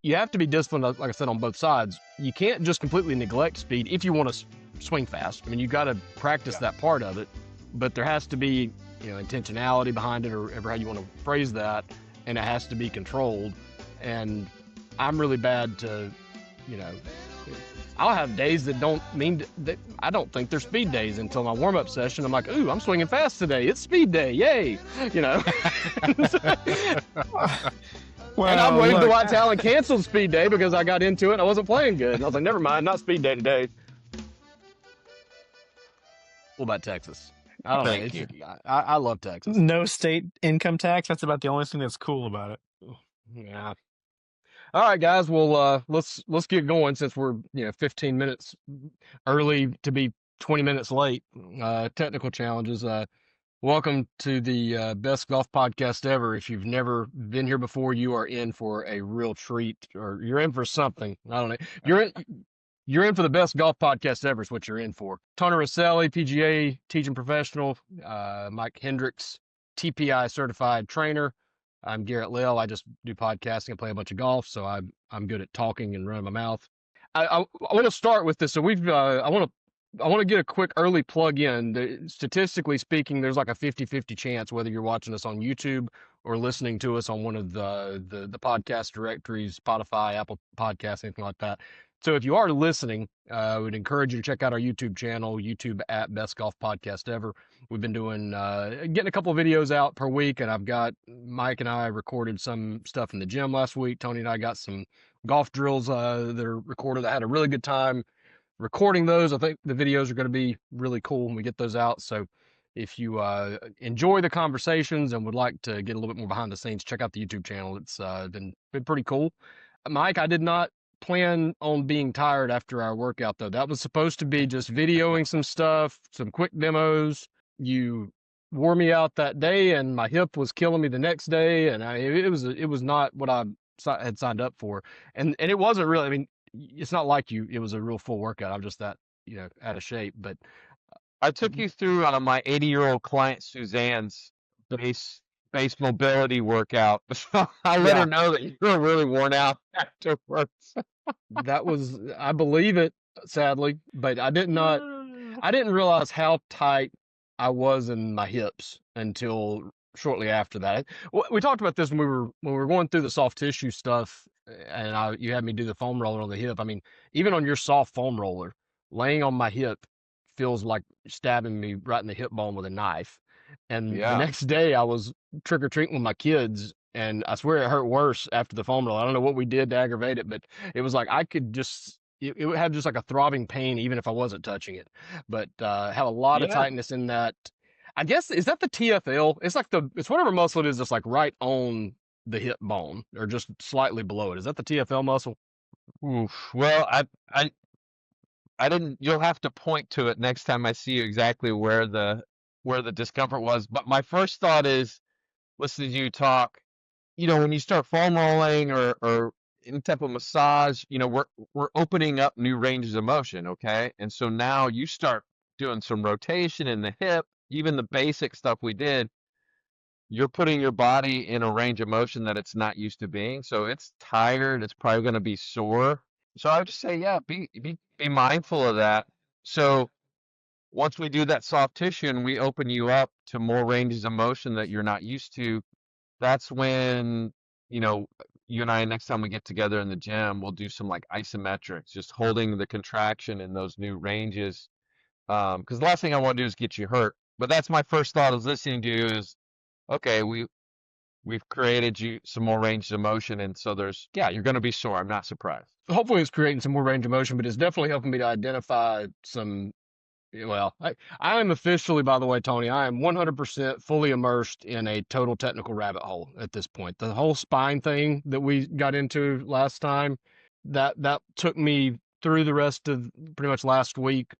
you have to be disciplined, like I said, on both sides. You can't just completely neglect speed if you want to swing fast. I mean, you got to practice that part of it, but there has to be, intentionality behind it, or ever how you want to phrase that, and it has to be controlled. And I'm really bad to, you know, I'll have days that don't mean that I don't think they're speed days until my warm-up session. I'm like, ooh, I'm swinging fast today. It's speed day. Yay. Well, and I'm waiting to watch Alan cancel speed day because I got into it and I wasn't playing good. And I was like, never mind, not speed day today. What about Texas? I don't Thank know. you. I love Texas. No state income tax. That's about the only thing that's cool about it. Yeah. All right, guys. Well, let's get going since we're 15 minutes early to be 20 minutes late. Technical challenges. Welcome to the best golf podcast ever. If you've never been here before, you are in for a real treat, or you're in for something. I don't know. You're in for the best golf podcast ever is what you're in for. Tony Rosselli, PGA teaching professional. Mike Hendricks, TPI certified trainer. I'm Garrett Lill. I just do podcasting and play a bunch of golf, so I'm good at talking and running my mouth. I want to start with this. So I want to get a quick early plug in. Statistically speaking, there's like a 50-50 chance whether you're watching us on YouTube or listening to us on one of the podcast directories, Spotify, Apple Podcasts, anything like that. So if you are listening, I would encourage you to check out our YouTube channel, YouTube at Best Golf Podcast Ever. We've been doing, getting a couple of videos out per week, and I've got Mike and I recorded some stuff in the gym last week. Tony and I got some golf drills that are recorded. I had a really good time recording those. I think the videos are going to be really cool when we get those out. So if you enjoy the conversations and would like to get a little bit more behind the scenes, check out the YouTube channel. It's been pretty cool. Mike, I did not plan on being tired after our workout, though. That was supposed to be just videoing some stuff, some quick demos. You wore me out that day, and my hip was killing me the next day, and it was not what I had signed up for, and it wasn't really. I mean, it's not like it was a real full workout. I'm just that out of shape. But I took you through on my 80-year-old client Suzanne's base mobility workout. I let her know that you were really worn out afterwards. That was, I believe it, sadly, but I didn't realize how tight I was in my hips until shortly after that. We talked about this when we were going through the soft tissue stuff, and you had me do the foam roller on the hip. I mean, even on your soft foam roller, laying on my hip feels like stabbing me right in the hip bone with a knife. And the next day I was trick-or-treating with my kids, and I swear it hurt worse after the foam roll. I don't know what we did to aggravate it, but it was like I could just, it would have just like a throbbing pain even if I wasn't touching it. But have a lot of tightness in that. I guess, is that the TFL? It's like it's whatever muscle it is that's like right on the hip bone or just slightly below it. Is that the TFL muscle? Oof. Well, I didn't, you'll have to point to it next time I see you exactly where the discomfort was. But my first thought is, listening to you talk, when you start foam rolling or any type of massage, we're opening up new ranges of motion, okay? And so now you start doing some rotation in the hip, even the basic stuff we did, you're putting your body in a range of motion that it's not used to being. So it's tired, it's probably going to be sore. So I would just say, be mindful of that. So once we do that soft tissue and we open you up to more ranges of motion that you're not used to, that's when, you and I, next time we get together in the gym, we'll do some like isometrics, just holding the contraction in those new ranges. Because the last thing I want to do is get you hurt. But that's my first thought is listening to you is, okay, we've created you some more range of motion. And so you're going to be sore. I'm not surprised. Hopefully it's creating some more range of motion, but it's definitely helping me to identify some. Well, I am officially, by the way, Tony, I am 100% fully immersed in a total technical rabbit hole at this point. The whole spine thing that we got into last time, that took me through the rest of pretty much last week,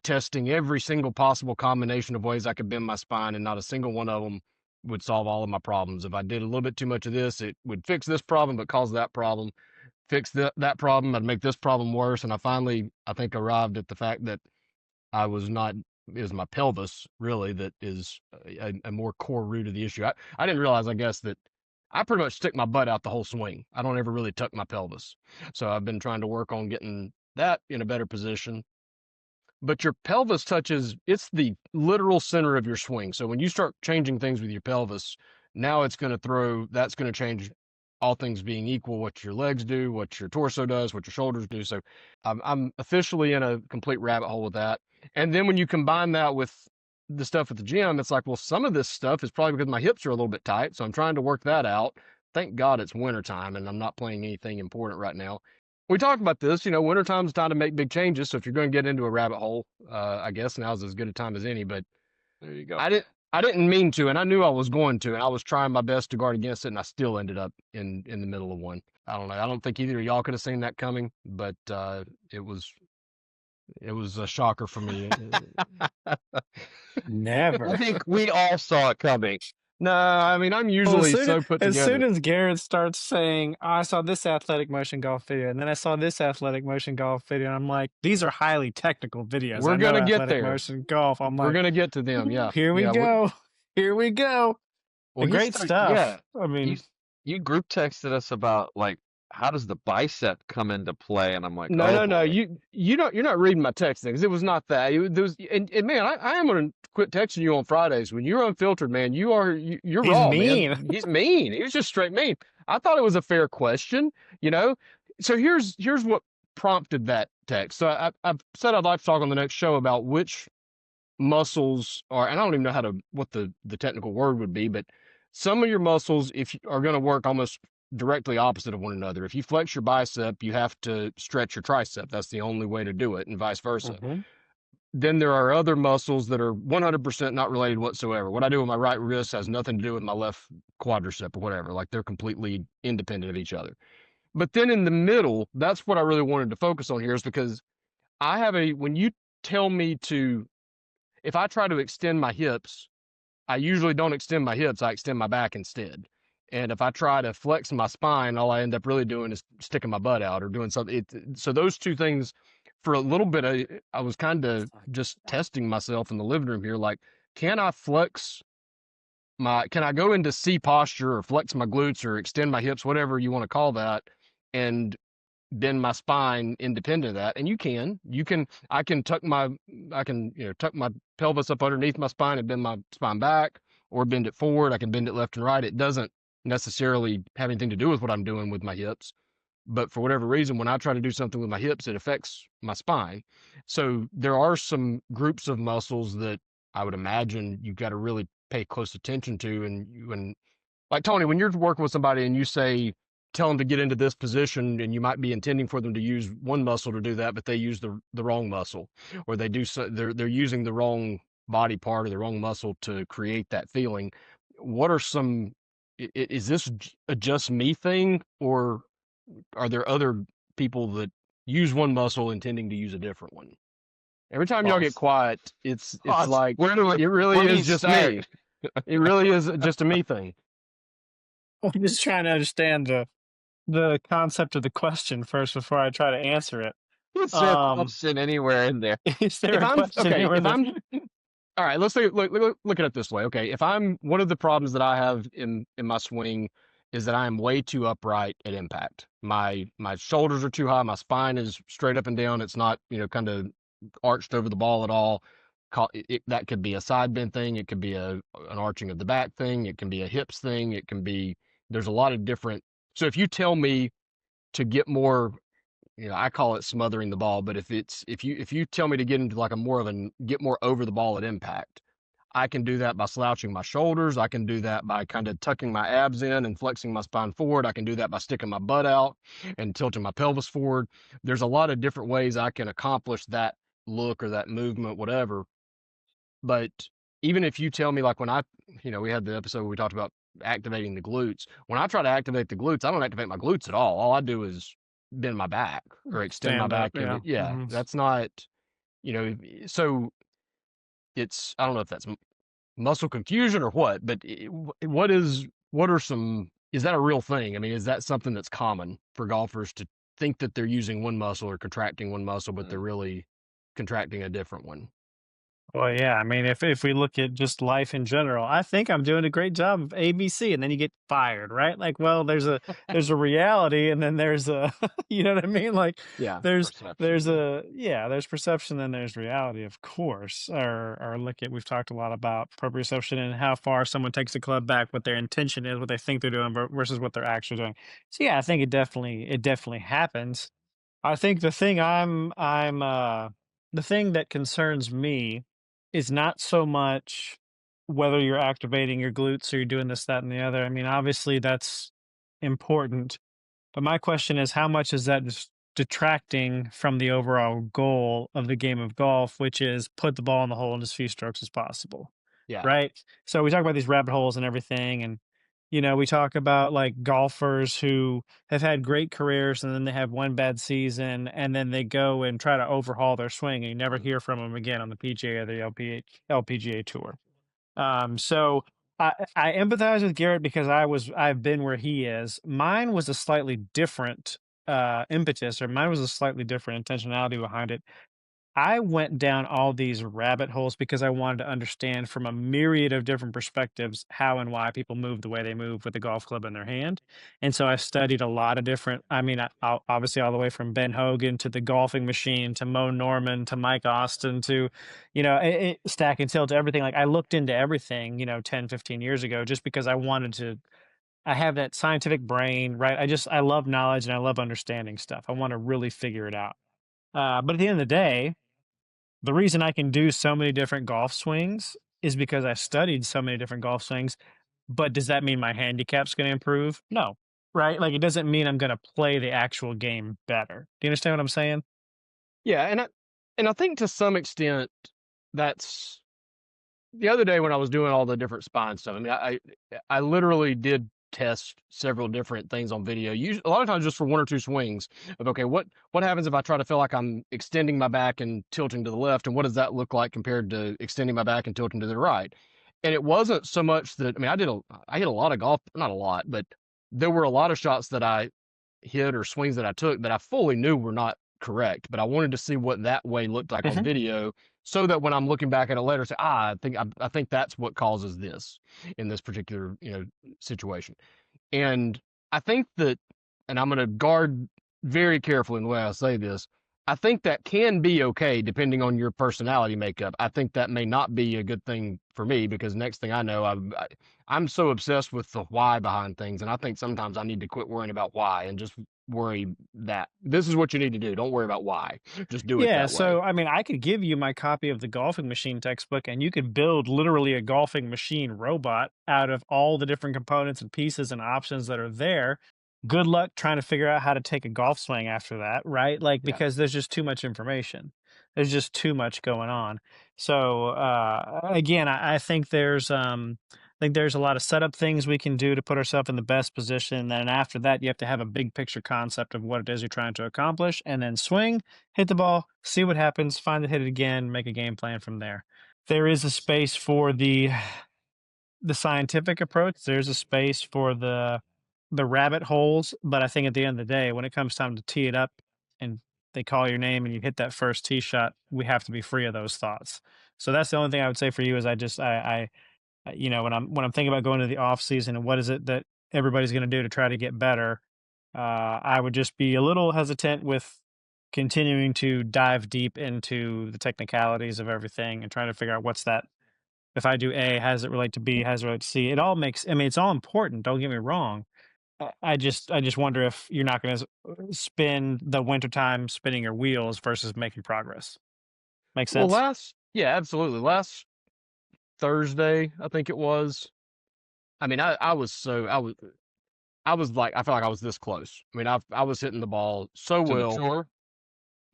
testing every single possible combination of ways I could bend my spine, and not a single one of them would solve all of my problems. If I did a little bit too much of this, it would fix this problem but cause that problem. Fix that problem, I'd make this problem worse. And I finally, I think, arrived at the fact that I was not, it was my pelvis really that is a more core root of the issue. I didn't realize, I guess, that I pretty much stick my butt out the whole swing. I don't ever really tuck my pelvis. So I've been trying to work on getting that in a better position. But your pelvis touches, it's the literal center of your swing. So when you start changing things with your pelvis, now it's going to that's going to change, all things being equal, what your legs do, what your torso does, what your shoulders do. So I'm officially in a complete rabbit hole with that. And then when you combine that with the stuff at the gym, it's like, well, some of this stuff is probably because my hips are a little bit tight. So I'm trying to work that out. Thank God it's wintertime and I'm not playing anything important right now. We talked about this, wintertime's time to make big changes. So if you're going to get into a rabbit hole, I guess now's as good a time as any. But There you go. I didn't mean to, and I knew I was going to, and I was trying my best to guard against it, and I still ended up in the middle of one. I don't know. I don't think either of y'all could have seen that coming, but it was a shocker for me. Never. I think we all saw it coming. No, I mean, I'm usually so put as together. soon as Garrett starts saying, oh, I saw this athletic motion golf video, and then I saw this athletic motion golf video, and I'm like, these are highly technical videos. We're I know gonna get athletic there. motion golf. I'm We're like, gonna get to them. Yeah. here we Yeah, go. Here we go. Well, he Great started- stuff. Yeah, I mean, you group texted us about like how does the bicep come into play, and I'm like, No, oh, no. boy. You're not reading my text things. It was not that. There was, and man, I am gonna quit texting you on Fridays when you're unfiltered, man. You're He's raw, mean. man. He's mean. He was just straight mean. I thought it was a fair question, So here's what prompted that text. So I've said I'd like to talk on the next show about which muscles are, and I don't even know what the technical word would be, but some of your muscles, if you are going to work almost directly opposite of one another. If you flex your bicep, you have to stretch your tricep. That's the only way to do it, and vice versa. Mhm. Then there are other muscles that are 100% not related whatsoever. What I do with my right wrist has nothing to do with my left quadricep or whatever. Like they're completely independent of each other. But then in the middle, that's what I really wanted to focus on here, is because when you tell me if I try to extend my hips, I usually don't extend my hips, I extend my back instead. And if I try to flex my spine, all I end up really doing is sticking my butt out or doing something. So those two things, for a little bit, I was kind of just testing myself in the living room here. Like, can I go into C posture or flex my glutes or extend my hips, whatever you want to call that, and bend my spine independent of that? And I can tuck my pelvis up underneath my spine and bend my spine back, or bend it forward. I can bend it left and right. It doesn't necessarily have anything to do with what I'm doing with my hips, but for whatever reason, when I try to do something with my hips, it affects my spine. So there are some groups of muscles that I would imagine you've got to really pay close attention to. And like Tony, when you're working with somebody and you tell them to get into this position, and you might be intending for them to use one muscle to do that, but they use the wrong muscle, or they're using the wrong body part or the wrong muscle to create that feeling. What are some, is this a just me thing, or are there other people that use one muscle intending to use a different one? Every time y'all get quiet, it's like, it really is just me. It really is just a me thing. I'm just trying to understand the concept of the question first before I try to answer it. Is there a question anywhere in there? Is there a question anywhere there? All right, let's look at it this way. Okay, if one of the problems that I have in my swing is that I am way too upright at impact. My shoulders are too high. My spine is straight up and down. It's not, kind of arched over the ball at all. That could be a side bend thing. It could be an arching of the back thing. It can be a hips thing. There's a lot of different. So if you tell me to get more, I call it smothering the ball, but if you tell me to get into like get more over the ball at impact, I can do that by slouching my shoulders. I can do that by kind of tucking my abs in and flexing my spine forward. I can do that by sticking my butt out and tilting my pelvis forward. There's a lot of different ways I can accomplish that look or that movement, whatever. But even if you tell me, like when we had the episode where we talked about activating the glutes. When I try to activate the glutes, I don't activate my glutes at all. All I do is bend my back or extend my back. That's not, so it's, I don't know if that's muscle confusion or what, but is that a real thing? I mean, is that something that's common for golfers to think that they're using one muscle or contracting one muscle, but they're really contracting a different one? Well, yeah. I mean, if we look at just life in general, I think I'm doing a great job of ABC, and then you get fired, right? Like, well, there's a reality, and then there's a, you know what I mean? Like, Yeah, there's perception. there's a yeah, there's perception, then there's reality, of course. Or look at we've talked a lot about proprioception and how far someone takes a club back, what their intention is, what they think they're doing versus what they're actually doing. So yeah, I think it definitely happens. I think the thing that concerns me is not so much whether you're activating your glutes or you're doing this, that, and the other. I mean, obviously that's important, but my question is how much is that just detracting from the overall goal of the game of golf, which is put the ball in the hole in as few strokes as possible, Yeah. right? So we talk about these rabbit holes and everything, and we talk about like golfers who have had great careers and then they have one bad season and then they go and try to overhaul their swing and you never hear from them again on the PGA or the LPGA tour. So I empathize with Garrett because I've been where he is. Mine was a slightly different impetus, or mine was a slightly different intentionality behind it. I went down all these rabbit holes because I wanted to understand from a myriad of different perspectives how and why people move the way they move with a golf club in their hand. And so I studied a lot of different, I mean, obviously all the way from Ben Hogan to the golfing machine to Mo Norman to Mike Austin to, stack and tilt to everything. Like I looked into everything, 10, 15 years ago, just because I have that scientific brain, right? I love knowledge and I love understanding stuff. I want to really figure it out. But at the end of the day, the reason I can do so many different golf swings is because I studied so many different golf swings. But does that mean my handicap's going to improve? No, right? Like it doesn't mean I'm going to play the actual game better. Do you understand what I'm saying? Yeah, and I think to some extent that's the other day when I was doing all the different spine stuff. I mean, I literally did test several different things on video. Usually, a lot of times just for one or two swings of okay, what happens if I try to feel like I'm extending my back and tilting to the left, and what does that look like compared to extending my back and tilting to the right? And it wasn't so much that I mean, I hit a lot of golf, not a lot, but there were a lot of shots that I hit or swings that I took that I fully knew were not correct, but I wanted to see what that way looked like on Hmm. video so that when I'm looking back at it later, say, I think that's what causes this in this particular, situation. And I think that, and I'm going to guard very carefully in the way I say this. I think that can be okay depending on your personality makeup. I think that may not be a good thing for me because next thing I know, I'm so obsessed with the why behind things, and I think sometimes I need to quit worrying about why and just worry that this is what you need to do. Don't worry about why. Just do it Yeah. that way. So, I mean, I could give you my copy of the golfing machine textbook and you could build literally a golfing machine robot out of all the different components and pieces and options that are there. Good luck trying to figure out how to take a golf swing after that, right? Like, Yeah. because there's just too much information. There's just too much going on. So, again, I think there's a lot of setup things we can do to put ourselves in the best position. And then after that, you have to have a big picture concept of what it is you're trying to accomplish and then swing, hit the ball, see what happens, find it, hit it again, make a game plan from there. There is a space for the scientific approach. There's a space for the rabbit holes, but I think at the end of the day, when it comes time to tee it up and they call your name and you hit that first tee shot, we have to be free of those thoughts. So that's the only thing I would say for you is when I'm thinking about going to the off season and what is it that everybody's going to do to try to get better, I would just be a little hesitant with continuing to dive deep into the technicalities of everything and trying to figure out what's that. If I do A, how does it relate to B? How does it relate to C? It all makes. I mean, it's all important. Don't get me wrong. I just wonder if you're not going to spend the wintertime spinning your wheels versus making progress. Make Well, sense? yeah, absolutely. Last Thursday, I think it was. I mean, I was like, I felt like I was this close. I mean, I was hitting the ball so To the well. tour?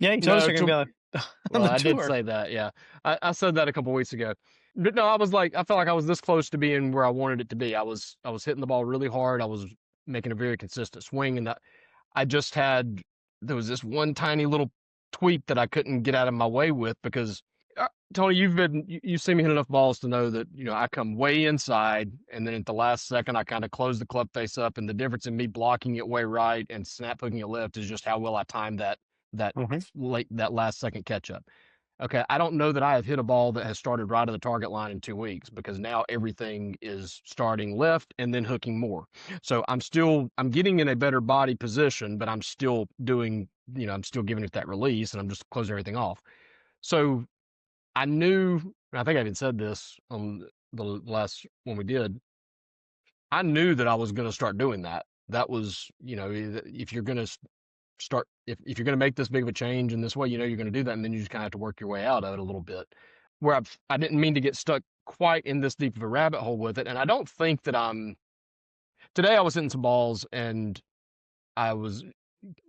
Yeah, you told us No, you're going to to be on well, the I did tour. say that. Yeah, I said that a couple weeks ago. But no, I was like, I felt like I was this close to being where I wanted it to be. I was hitting the ball really hard. I was making a very consistent swing, and that I just had there was this one tiny little tweak that I couldn't get out of my way with because Tony, you've seen me hit enough balls to know that I come way inside, and then at the last second I kind of close the club face up, and the difference in me blocking it way right and snap hooking it left is just how well I timed that Mhm. late that last second catch up. okay, I don't know that I have hit a ball that has started right at the target line in 2 weeks, because now everything is starting left and then hooking more. So I'm getting in a better body position, but I'm still doing, I'm still giving it that release, and I'm just closing everything off. So I knew, I think I even said this on the last one we did. I knew that I was going to start doing that. That was, if you're going to start, if you're going to make this big of a change in this way, you're going to do that, and then you just kind of have to work your way out of it a little bit. Where I didn't mean to get stuck quite in this deep of a rabbit hole with it, and I don't think that today I was hitting some balls, and I was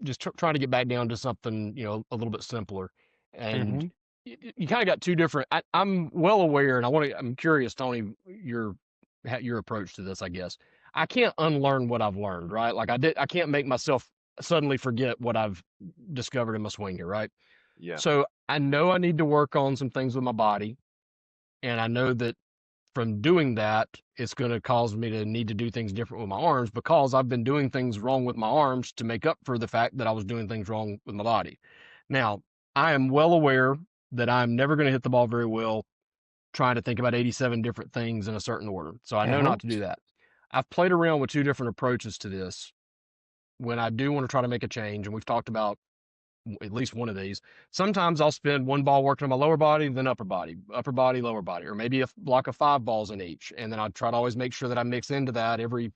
just trying to get back down to something, a little bit simpler. And Mm-hmm. you kind of got two different. I'm well aware, and I'm curious, Tony, your approach to this. I guess I can't unlearn what I've learned, right? Like I can't make myself suddenly forget what I've discovered in my swing here, right? Yeah. So I know I need to work on some things with my body, and I know that from doing that, it's going to cause me to need to do things different with my arms, because I've been doing things wrong with my arms to make up for the fact that I was doing things wrong with my body. Now, I am well aware that I'm never going to hit the ball very well trying to think about 87 different things in a certain order. So I know Mm-hmm. not to do that. I've played around with two different approaches to this when I do want to try to make a change, and we've talked about at least one of these. Sometimes I'll spend one ball working on my lower body, then upper body, lower body, or maybe a block of 5 balls in each. And then I try to always make sure that I mix into that every,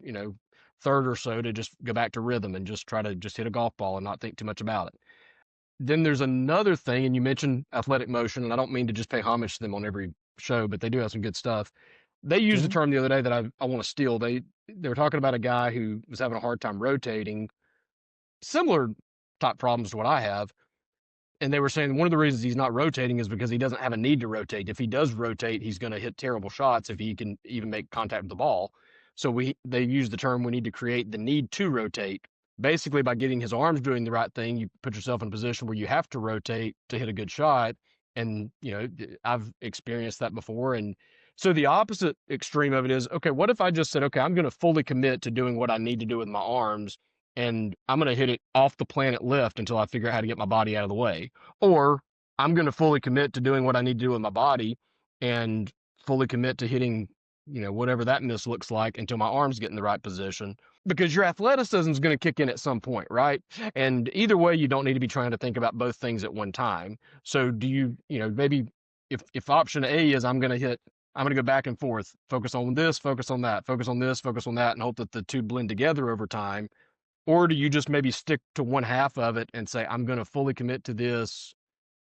third or so, to just go back to rhythm and just try to just hit a golf ball and not think too much about it. Then there's another thing, and you mentioned Athletic Motion, and I don't mean to just pay homage to them on every show, but they do have some good stuff. They used a term the other day that I want to steal. They were talking about a guy who was having a hard time rotating, similar type problems to what I have, and they were saying one of the reasons he's not rotating is because he doesn't have a need to rotate. If he does rotate, he's going to hit terrible shots if he can even make contact with the ball. So they use the term, we need to create the need to rotate. Basically, by getting his arms doing the right thing, you put yourself in a position where you have to rotate to hit a good shot. And I've experienced that before. And so the opposite extreme of it is, okay, what if I just said, okay, I'm going to fully commit to doing what I need to do with my arms, and I'm going to hit it off the planet lift until I figure out how to get my body out of the way. Or I'm going to fully commit to doing what I need to do with my body, and fully commit to hitting, whatever that miss looks like, until my arms get in the right position. Because your athleticism is going to kick in at some point, right? And either way, you don't need to be trying to think about both things at one time. So do you, maybe if option A is I'm going to go back and forth, focus on this, focus on that, focus on this, focus on that, and hope that the two blend together over time? Or do you just maybe stick to one half of it and say, I'm going to fully commit to this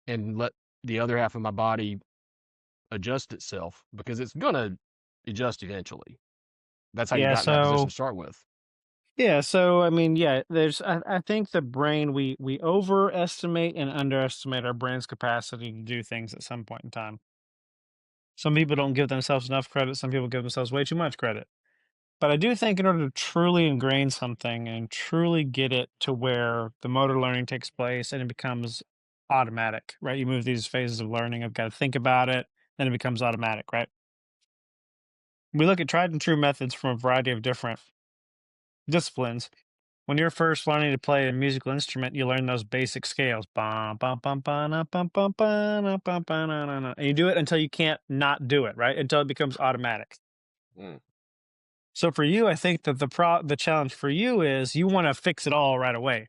and let the other half of my body adjust itself, because it's going to adjust eventually? That's how you Yeah. got in that position So to start with. yeah. So I mean, yeah. I think the brain, we overestimate and underestimate our brain's capacity to do things at some point in time. Some people don't give themselves enough credit. Some people give themselves way too much credit. But I do think in order to truly ingrain something and truly get it to where the motor learning takes place and it becomes automatic, right? You move these phases of learning. I've got to think about it, then it becomes automatic, right? We look at tried and true methods from a variety of different disciplines. When you're first learning to play a musical instrument, you learn those basic scales. Bum, bum, bum, bum, na, bum, bum, bum, na, bum, bum, na, na, na. And you do it until you can't not do it, right? Until it becomes automatic. Mm. So for you, I think that the challenge for you is you want to fix it all right away.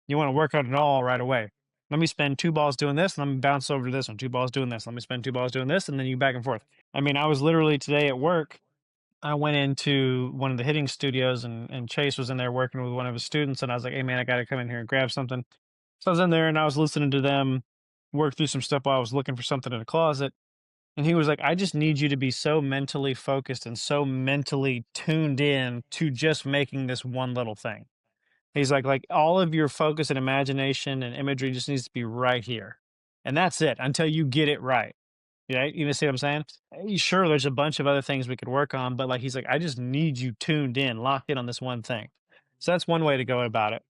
You want to work on it all right away. Let me spend 2 balls doing this, and let me bounce over to this one. 2 balls doing this. Let me spend 2 balls doing this, and then you back and forth. I mean, I was literally today at work. I went into one of the hitting studios, and Chase was in there working with one of his students, and I was like, "Hey man, I got to come in here and grab something." So I was in there, and I was listening to them work through some stuff while I was looking for something in a closet. And he was like, I just need you to be so mentally focused and so mentally tuned in to just making this one little thing. He's like all of your focus and imagination and imagery just needs to be right here. And that's it until you get it right. Yeah, you see what I'm saying? Sure, there's a bunch of other things we could work on, but like he's like, I just need you tuned in, locked in on this one thing. So that's one way to go about it.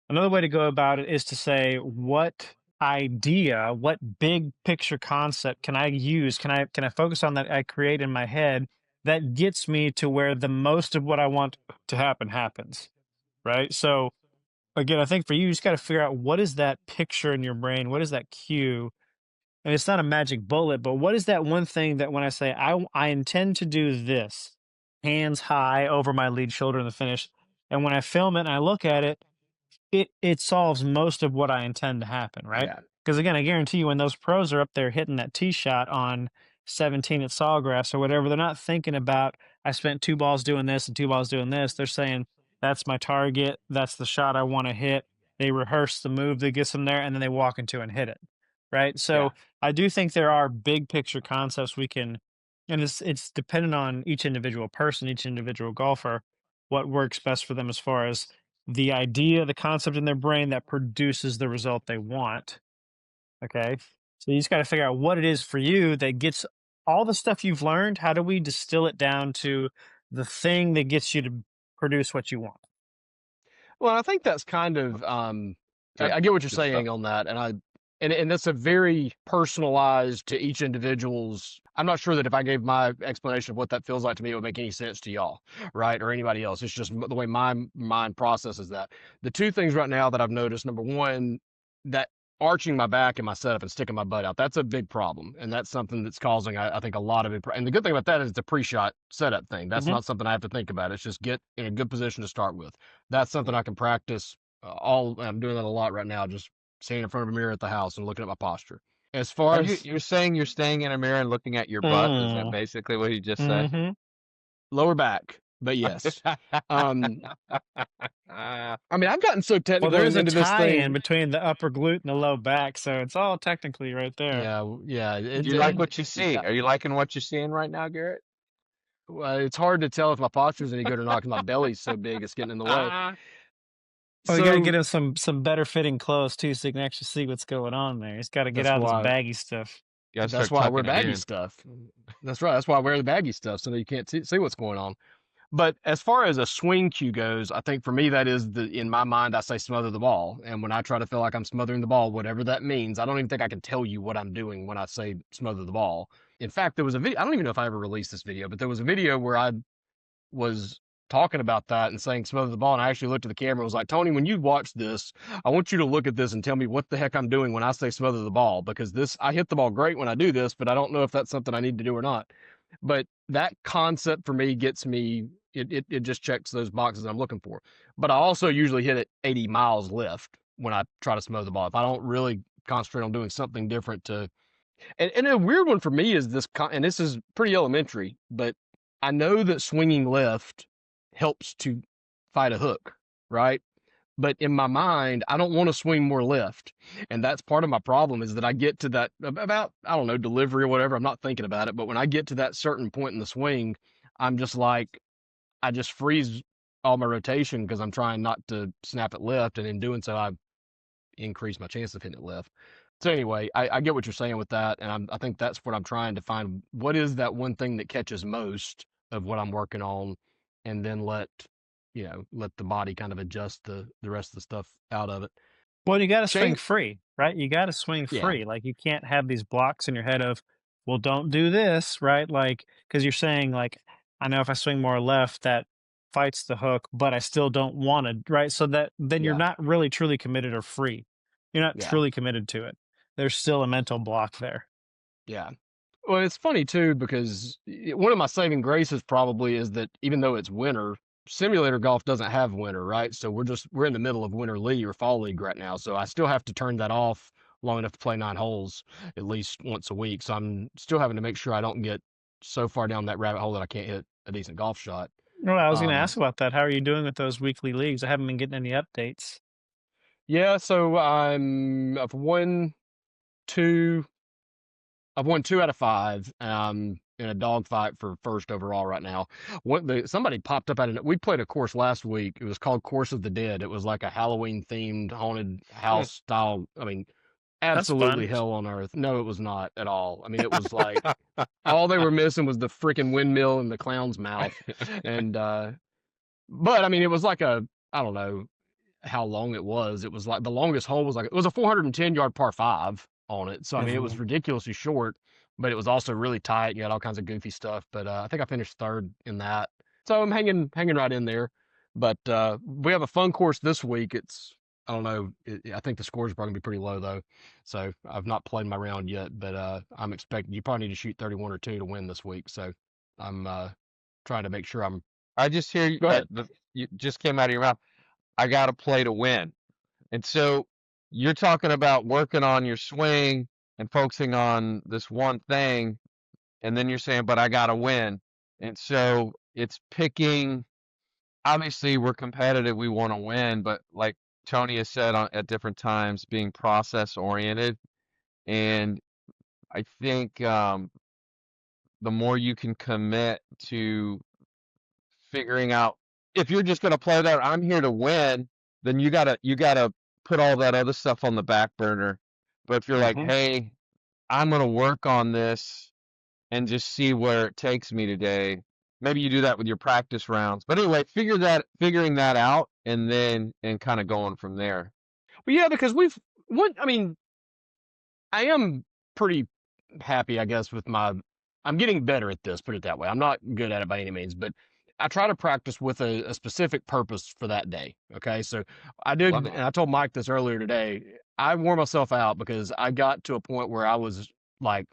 Another way to go about it is to say, what idea, what big picture concept can I use? Can I focus on that I create in my head that gets me to where the most of what I want to happen happens, right? So again, I think for you, you just got to figure out what is that picture in your brain, what is that cue and it's not a magic bullet, but what is that one thing that when I say I intend to do this, hands high over my lead shoulder in the finish, and when I film it and I look at it, it solves most of what I intend to happen, right? Yeah. Because again, I guarantee you when those pros are up there hitting that tee shot on 17 at Sawgrass or whatever, they're not thinking about I spent 2 balls doing this and 2 balls doing this. They're saying that's my target, that's the shot I want to hit. They rehearse the move that gets them there, and then they walk into and hit it, right? Yeah. So I do think there are big picture concepts we can, and it's dependent on each individual person, each individual golfer, what works best for them as far as the idea, the concept in their brain that produces the result they want. Okay. So you just got to figure out what it is for you that gets all the stuff you've learned. How do we distill it down to the thing that gets you to produce what you want? Well, I think that's kind of I get what you're Good stuff. saying on that, and that's a very personalized to each individual's. I'm not sure that if I gave my explanation of what that feels like to me, it would make any sense to y'all, right, or anybody else. It's just the way my mind processes that. The two things right now that I've noticed: number one, that arching my back in my setup and sticking my butt out, that's a big problem, and that's something that's causing, I think, a lot of it. And the good thing about that is it's a pre-shot setup thing. That's Mhm. not something I have to think about. It's just get in a good position to start with. That's something I can practice. I'm doing that a lot right now, just standing in front of a mirror at the house and looking at my posture. As far Are you as you're saying you're staying in a mirror and looking at your butt? Is that Mm. basically what you just said? Hmm. lower back, but yes. Um, Ah, I mean, I've gotten so Well, technical there is a into this tie-in thing. between the upper glute and the low back, so it's all technically right there. Yeah, yeah. do you like what you see? Are you liking what you're seeing right now, Garrett? It's hard to tell if my posture's any good or not because my belly's so big it's getting in the way. Ah, Oh, you got to So get him some better fitting clothes too, so you can actually see what's going on there. He's got to get that's out of this why baggy stuff. you gotta that's start why I wear tucking it baggy in. stuff. That's right. That's why I wear the baggy stuff so that you can't see what's going on. But as far as a swing cue goes, I think for me that is in my mind I say smother the ball, and when I try to feel like I'm smothering the ball, whatever that means, I don't even think I can tell you what I'm doing when I say smother the ball. In fact, there was a video. I don't even know if I ever released this video, but there was a video where I was talking about that and saying smother the ball, and I actually looked at the camera and was like, Tony, when you watch this, I want you to look at this and tell me what the heck I'm doing when I say smother the ball, because I hit the ball great when I do this, but I don't know if that's something I need to do or not. But that concept for me gets me, it just checks those boxes I'm looking for. But I also usually hit it 80 miles lift when I try to smother the ball. If I don't really concentrate on doing something different and a weird one for me is and this is pretty elementary, but I know that swinging left helps to fight a hook, right? But in my mind, I don't want to swing more left. And that's part of my problem is that I get to that about, I don't know, delivery or whatever. I'm not thinking about it. But when I get to that certain point in the swing, I'm just like, I just freeze all my rotation because I'm trying not to snap it left. And in doing so, I increase my chance of hitting it left. So anyway, I get what you're saying with that, and I think that's what I'm trying to find. What is that one thing that catches most of what I'm working on, and then let the body kind of adjust the rest of the stuff out of it. Well, you got to swing Shane, free, right? You got to swing yeah, free. Like you can't have these blocks in your head of, well, don't do this, right? Like because you're saying like, I know if I swing more left, that fights the hook, but I still don't want to, right? So that then you're yeah, not really truly committed or free. You're not yeah, truly committed to it. There's still a mental block there. yeah. Well, it's funny too because one of my saving graces probably is that even though it's winter, simulator golf doesn't have winter, right? So we're in the middle of winter league or fall league right now. So I still have to turn that off long enough to play 9 holes at least once a week. So I'm still having to make sure I don't get so far down that rabbit hole that I can't hit a decent golf shot. Well, I was going to Um, ask about that. How are you doing with those weekly leagues? I haven't been getting any updates. yeah, so two I've won 2 out of 5. In a dogfight for first overall right now. Somebody popped up we played a course last week. It was called Course of the Dead. It was like a Halloween themed haunted hmm, house style. I mean, That's absolutely fun. hell on earth. No, it was not at all. I mean, it was like all they were missing was the freaking windmill in the clown's mouth. And but I mean, it was like I don't know how long it was. It was like the longest hole was it was a 410-yard par 5 on it. So I mean, it was Mhm. ridiculously short, but it was also really tight. You had all kinds of goofy stuff. But I think I finished third in that. So I'm hanging right in there. But we have a fun course this week. I don't know. I think the scores are probably gonna be pretty low though. So I've not played my round yet, but I'm expecting you probably need to shoot 31 or 2 to win this week. So I'm trying to make sure I'm. I just hear Go ahead. you just came out of your mouth. I got to play to win. And so you're talking about working on your swing and focusing on this one thing, and then you're saying, but I got to win. And so it's picking, obviously, we're competitive, we want to win, but like Tony has said at different times, being process oriented. And I think the more you can commit to figuring out if you're just going to play that I'm here to win, then you gotta put all that other stuff on the back burner. But if you're like, Hmm. hey, I'm going to work on this and just see where it takes me today, maybe you do that with your practice rounds. But anyway, figuring that out and kind of going from there. Well, yeah, because I mean, I am pretty happy, I guess, with my. I'm getting better at this, put it that way. I'm not good at it by any means, but I try to practice with a specific purpose for that day. Okay. So I did, Love and it. I told Mike this earlier today. I wore myself out because I got to a point where I was like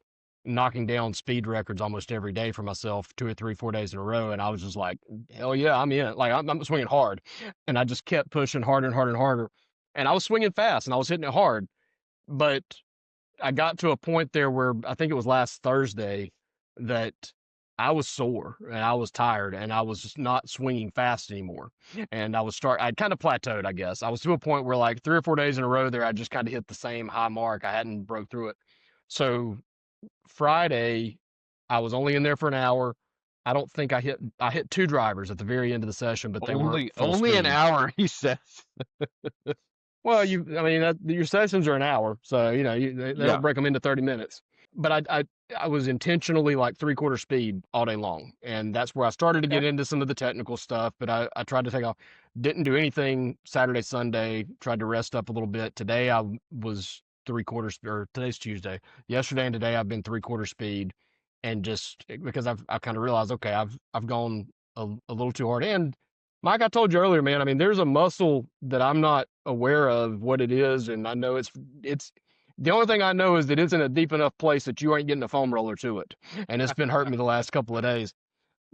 knocking down speed records almost every day for myself, 2 or 3, 4 days in a row. And I was just like, hell yeah, I'm in. Like, I'm swinging hard. And I just kept pushing harder and harder and harder. And I was swinging fast and I was hitting it hard. But I got to a point there where I think it was last Thursday that I was sore and I was tired and I was just not swinging fast anymore. And I'd kind of plateaued, I guess. I was to a point where like 3 or 4 days in a row there, I just kind of hit the same high mark. I hadn't broke through it. So Friday, I was only in there for an hour. I don't think I hit 2 drivers at the very end of the session, but they weren't full Only an speed. hour, he says. Well, I mean, your sessions are an hour, so they Yeah. don't break them into 30 minutes. But I was intentionally like 3/4 speed all day long, and that's where I started to Okay. get into some of the technical stuff. But I tried to take off. Didn't do anything Saturday, Sunday. Tried to rest up a little bit. Today I was 3/4, or today's Tuesday. Yesterday and today I've been 3/4 speed, and just because I kind of realized, okay, I've gone a little too hard. And Mike, I told you earlier, man. I mean, there's a muscle that I'm not aware of what it is, and I know it's the only thing I know is that it's in a deep enough place that you ain't getting a foam roller to it, and it's been hurting me the last couple of days.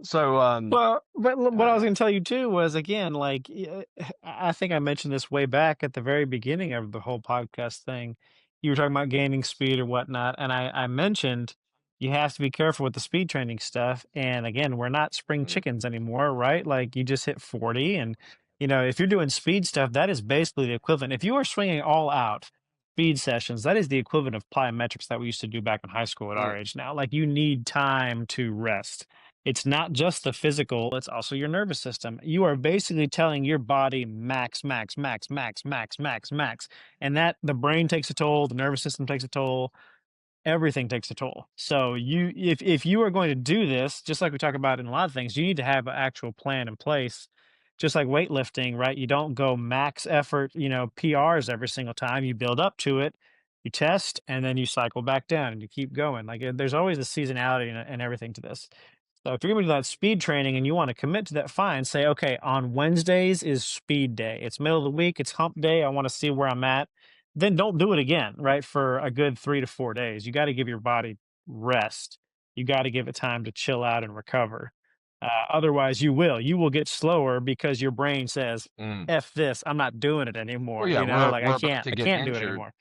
So, Well, but what I was uh, going to tell you too was again, like I think I mentioned this way back at the very beginning of the whole podcast thing. You were talking about gaining speed or whatnot, and I mentioned you have to be careful with the speed training stuff. And again, we're not spring Mm, chickens anymore, right? Like you just hit 40, and if you're doing speed stuff, that is basically the equivalent. If you are swinging all out speed sessions, that is the equivalent of plyometrics that we used to do back in high school at our mm, age now. Like you need time to rest. It's not just the physical, it's also your nervous system. You are basically telling your body max, max, max, max, max, max, max. And that the brain takes a toll, the nervous system takes a toll, everything takes a toll. So if you are going to do this, just like we talk about in a lot of things, you need to have an actual plan in place. Just like weightlifting, right? You don't go max effort, PRs every single time. You build up to it, you test, and then you cycle back down and you keep going. Like there's always a seasonality and everything to this. So if you're going to do that speed training and you want to commit to that, fine. Say, okay, on Wednesdays is speed day. It's middle of the week. It's hump day. I want to see where I'm at. Then don't do it again, right? For a good 3 to 4 days. You got to give your body rest. You got to give it time to chill out and recover. Otherwise, you will get slower because your brain says, mm. "F this, I'm not doing it Well, anymore." yeah, Like we're about to I get can't do it injured. anymore.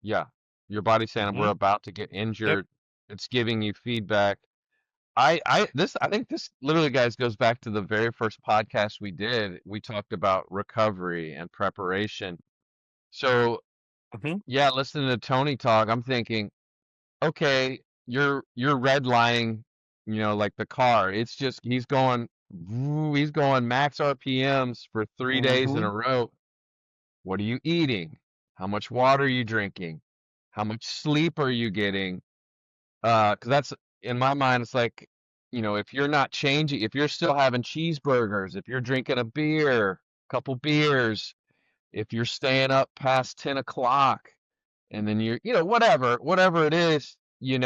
Yeah. Your body's saying we're Hmm. about to get Yep. injured. It's giving you feedback. I think this literally, guys, goes back to the very first podcast we did. We talked about recovery and preparation. So Hmm. yeah, listening to Tony talk, I'm thinking, okay, you're redlining, like the car. It's just he's going max RPMs for 3 days in Hmm. a row. What are you eating? How much water are you drinking? How much sleep are you getting? 'Cause that's in my mind, it's like, if you're not changing, if you're still having cheeseburgers, if you're drinking a beer, couple beers, if you're staying up past 10 o'clock, and then whatever it is, you're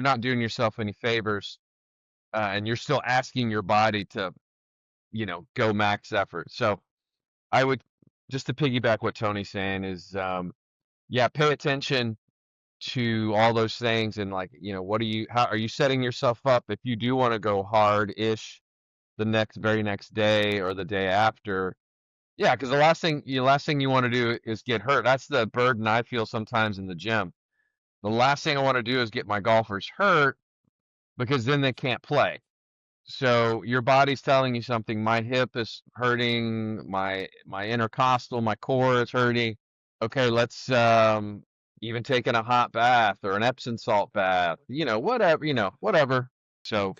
not doing yourself any favors, and you're still asking your body to, go max effort. So I would just to piggyback what Tony's saying is, yeah, pay attention to all those things and like, how are you setting yourself up if you do want to go hard-ish the very next day or the day after? Yeah, because the last thing you want to do is get hurt. That's the burden I feel sometimes in the gym. The last thing I want to do is get my golfers hurt because then they can't play. So your body's telling you something. My hip is hurting, my intercostal, my core is hurting. Okay, let's even taking a hot bath or an Epsom salt bath, whatever. So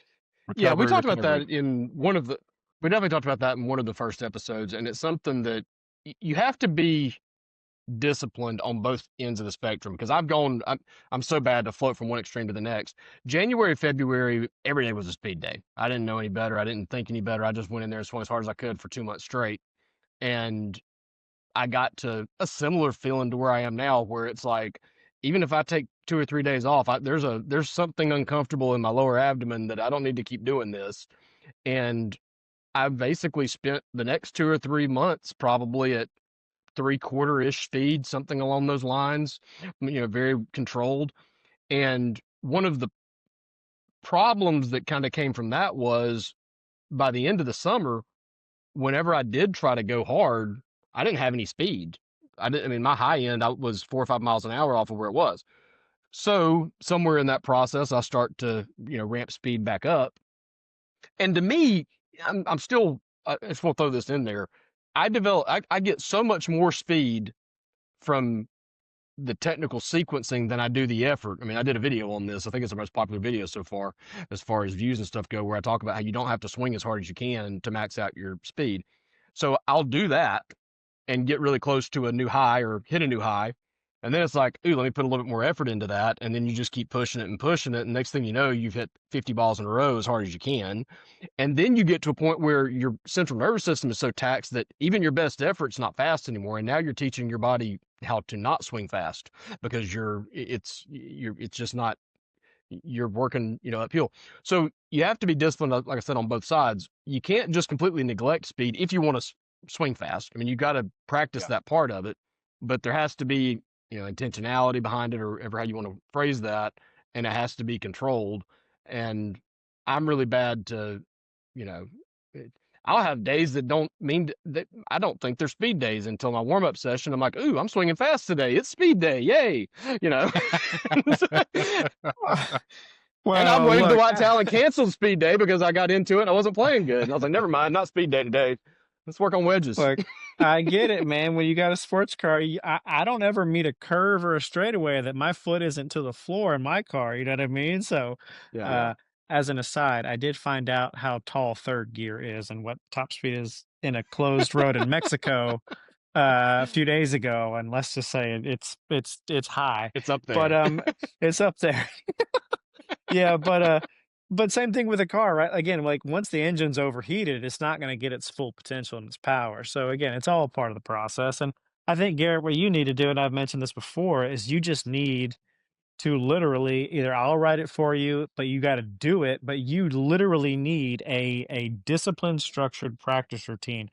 Yeah, we recovery, talked about recovery. that we definitely talked about that in one of the first episodes, and it's something that you have to be disciplined on both ends of the spectrum because I'm so bad to float from one extreme to the next. January, February, every day was a speed day. I didn't know any better. I didn't think any better. I just went in there and swung as hard as I could for 2 months straight. And I got to a similar feeling to where I am now, where it's like, even if I take 2 or 3 days off, there's something uncomfortable in my lower abdomen that I don't need to keep doing this. And I basically spent the next 2 or 3 months probably at 3/4-ish speed, something along those lines, very controlled. And one of the problems that kind of came from that was by the end of the summer, whenever I did try to go hard, I didn't have any speed. I mean, my high end, I was 4 or 5 miles an hour off of where it was. So somewhere in that process, I start to, ramp speed back up. And to me, I'm still, I just want to throw this in there. I get so much more speed from the technical sequencing than I do the effort. I mean, I did a video on this. I think it's the most popular video so far as views and stuff go, where I talk about how you don't have to swing as hard as you can to max out your speed. So I'll do that and get really close to a new high or hit a new high. And then it's like, ooh, let me put a little bit more effort into that. And then you just keep pushing it and pushing it. And next thing you know, you've hit 50 balls in a row as hard as you can. And then you get to a point where your central nervous system is so taxed that even your best effort's not fast anymore. And now you're teaching your body how to not swing fast because it's just not, you're working, uphill. So you have to be disciplined, like I said, on both sides. You can't just completely neglect speed if you want to swing fast. I mean, you got to practice that part of it, but there has to be, intentionality behind it, or ever how you want to phrase that, and it has to be controlled. And I'm really bad to, you know, I'll have days that don't mean that I don't think they're speed days until my warm up session. I'm like, ooh, I'm swinging fast today. It's speed day. Yay. You know, and I'm Well, waiting to look, watch Allen cancel speed day because I got into it and I wasn't playing good. And I was like, never mind, not speed day today. Let's work on wedges. look, I get it, man. When you got a sports car, I don't ever meet a curve or a straightaway that my foot isn't to the floor in my car. You know what I mean? So, Yeah. uh, as an aside, I did find out how tall third gear is and what top speed is in a closed road in Mexico a few days ago, and let's just say it's high, It's up but there. it's up there. Yeah, but same thing with a car, right? Again, like once the engine's overheated, it's not going to get its full potential and its power. So again, it's all part of the process. And I think Garrett, what you need to do, and I've mentioned this before, is you just need to literally either I'll write it for you, but you got to do it. But you literally need a disciplined, structured practice routine.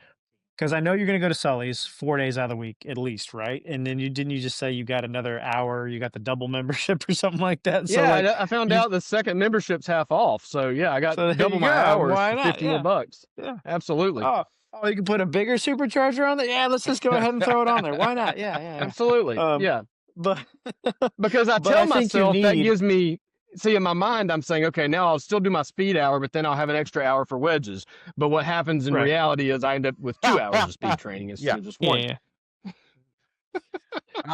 Because I know you're going to go to Sully's 4 days out of the week at least, right? And then you just say you got another hour, you got the double membership or something like that. So Yeah, like I found you out the second membership's half off. So yeah, I got so there double you my go. hours Why for not? 50 more Yeah. bucks. Yeah. Absolutely. Oh, you can put a bigger supercharger on there? Yeah, let's just go ahead and throw it on there. Why not? Yeah, yeah, Absolutely. yeah. Yeah. But Because I but tell I think you myself that need gives me, see, in my mind, I'm saying, okay, now I'll still do my speed hour, but then I'll have an extra hour for wedges. But what happens in right. reality is I end up with 2 hours of speed training instead Yeah. of just Yeah, one. yeah.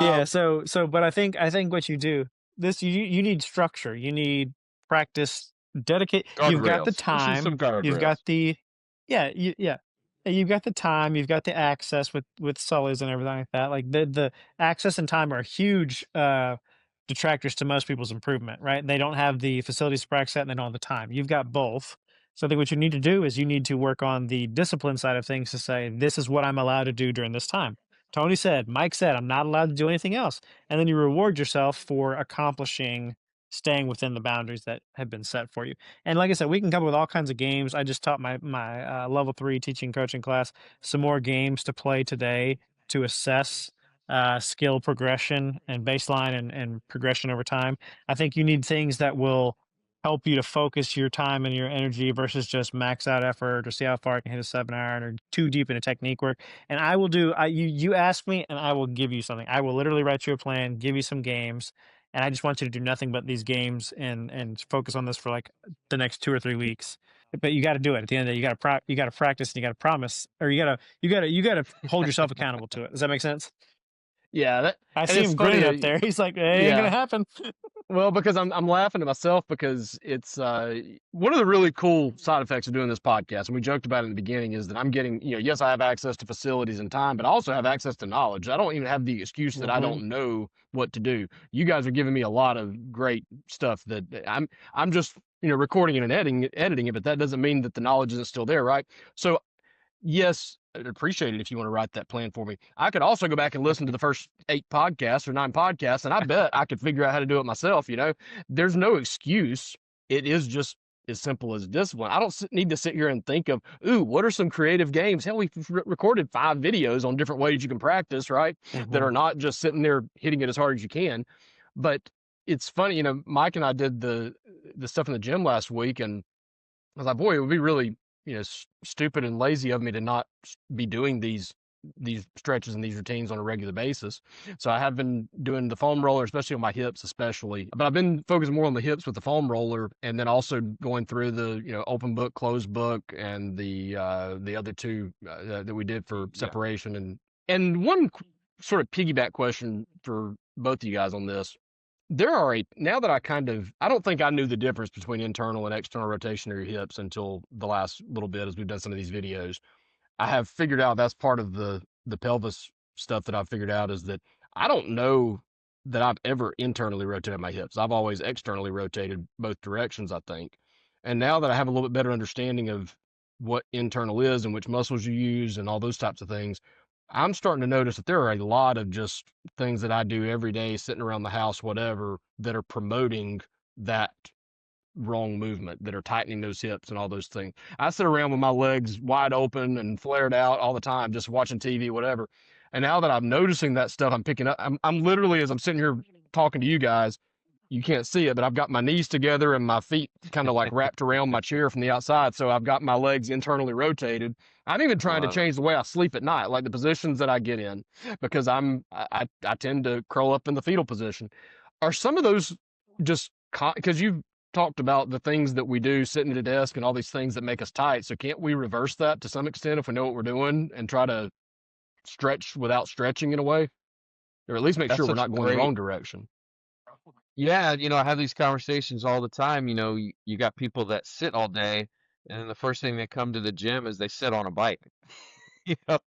Yeah, Um, so but I think what you do, this you need structure. You need practice, dedicate you've got the guardrails. This is time, some you've got guardrails. the yeah, yeah. You've got the time, you've got the access with Sully's and everything like that. Like the access and time are huge detractors to most people's improvement, right? They don't have the facilities to practice that and they don't have the time. You've got both. So I think what you need to do is you need to work on the discipline side of things to say, this is what I'm allowed to do during this time. Tony said, Mike said, I'm not allowed to do anything else. And then you reward yourself for accomplishing staying within the boundaries that have been set for you. And like I said, we can come up with all kinds of games. I just taught my level 3 teaching coaching class some more games to play today to assess skill progression and baseline and progression over time. I think you need things that will help you to focus your time and your energy versus just max out effort or see how far I can hit a 7 iron or too deep into technique work. And I will do you ask me and I will give you something. I will literally write you a plan, give you some games, and I just want you to do nothing but these games and focus on this for like the next 2 or 3 weeks. But you got to do it. At the end of the day, you got to practice and you got to promise, or you got to hold yourself accountable to it. Does that make sense? Yeah, I and see it's him funny grinning up to, there. He's like, it ain't gonna yeah. happen. Well, because I'm laughing to myself because it's one of the really cool side effects of doing this podcast, and we joked about it in the beginning, is that I'm getting, yes, I have access to facilities and time, but I also have access to knowledge. I don't even have the excuse that I Hmm. don't know what to do. You guys are giving me a lot of great stuff that I'm just recording it and editing it, but that doesn't mean that the knowledge isn't still there, right? So yes, I'd appreciate it if you want to write that plan for me. I could also go back and listen to the first 8 podcasts or 9 podcasts, and I bet I could figure out how to do it myself. There's no excuse. It is just as simple as discipline. I don't need to sit here and think of, ooh, what are some creative games? Hell, we've recorded 5 videos on different ways you can practice, right? That Hmm. are not just sitting there hitting it as hard as you can. But it's funny, Mike and I did the stuff in the gym last week, and I was like, boy, it would be really, stupid and lazy of me to not be doing these stretches and these routines on a regular basis. So I have been doing the foam roller, especially on my hips, especially. But I've been focusing more on the hips with the foam roller, and then also going through the open book, closed book, and the other two that we did for Yeah. separation. And one sort of piggyback question for both of you guys on this. Now that I don't think I knew the difference between internal and external rotation of your hips until the last little bit as we've done some of these videos. I have figured out that's part of the pelvis stuff that I've figured out, is that I don't know that I've ever internally rotated my hips. I've always externally rotated both directions, I think. And now that I have a little bit better understanding of what internal is and which muscles you use and all those types of things, I'm starting to notice that there are a lot of just things that I do every day, sitting around the house, whatever, that are promoting that wrong movement, that are tightening those hips and all those things. I sit around with my legs wide open and flared out all the time, just watching TV, whatever. And now that I'm noticing that stuff, I'm picking up. I'm literally, as I'm sitting here talking to you guys, you can't see it, but I've got my knees together and my feet kind of like wrapped around my chair from the outside. So I've got my legs internally rotated. I'm even trying to Love it. change the way I sleep at night, like the positions that I get in, because I tend to curl up in the fetal position. Are some of those just because you've talked about the things that we do sitting at a desk and all these things that make us tight? So can't we reverse that to some extent if we know what we're doing and try to stretch without stretching in a way, or at least make That's sure we're such a not going the great. wrong direction? Yeah, I have these conversations all the time. You got people that sit all day, and then the first thing they come to the gym is they sit on a bike. You know,